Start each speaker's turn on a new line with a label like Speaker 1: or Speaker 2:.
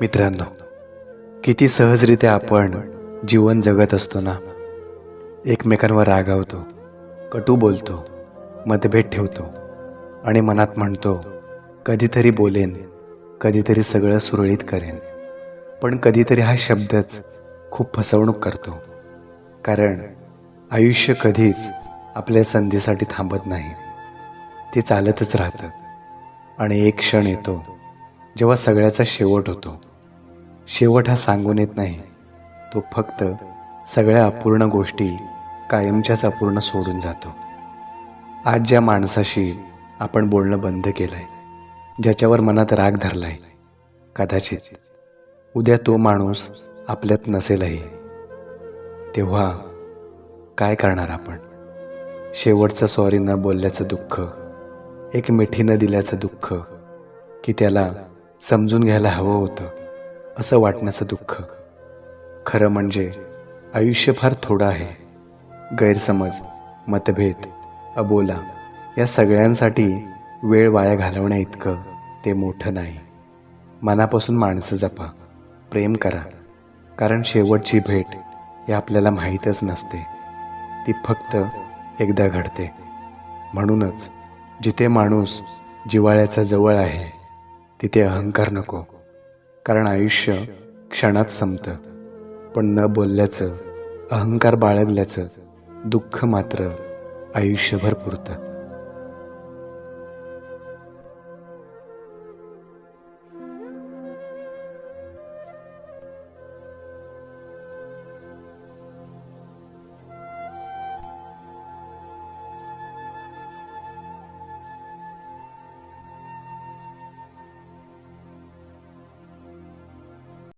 Speaker 1: मित्रांनो, किती सहजरित्या आपण जीवन जगत असतो ना. एकमेकांवर रागावतो, कटू बोलतो, मतभेद ठेवतो आणि मनात म्हणतो कधीतरी बोलेन, कधीतरी सगळं सुरळीत करेन. पण कधीतरी हा शब्दच खूप फसवणूक करतो. कारण आयुष्य कधीच आपल्या संधीसाठी थांबत नाही. ते चालतच राहतं आणि एक क्षण येतो जेव्हा सगळ्याचा शेवट होतो. शेवट हा सांगून येत नाही, तो फक्त सगळ्या अपूर्ण गोष्टी कायमच्याच अपूर्ण सोडून जातो. आज ज्या माणसाशी आपण बोलणं बंद केलंय, ज्याच्यावर मनात राग धरलाय, कदाचित उद्या तो माणूस आपल्यात नसेलही. तेव्हा काय करणार आपण? शेवटचं सॉरी न बोलल्याचं दुःख, एक मिठी न दिल्याचं दुःख, की त्याला समजून घ्यायला हवं होतं असं वाटण्याचं दुःख. खरं म्हणजे आयुष्य फार थोडं आहे. गैरसमज, मतभेद, अबोला या सगळ्यांसाठी वेळ वाया घालवण्या इतकं ते मोठं नाही. मनापासून माणसं जपा, प्रेम करा. कारण शेवटची भेट हे आपल्याला माहीतच नसते, ती फक्त एकदा घडते. म्हणूनच जिथे माणूस जिव्हाळ्याचा जवळ आहे तिथे अहंकार नको. कारण आयुष्य क्षणात संपतं, पण न बोलल्याचं, अहंकार बाळगल्याचं दुःख मात्र आयुष्यभर पुरतं.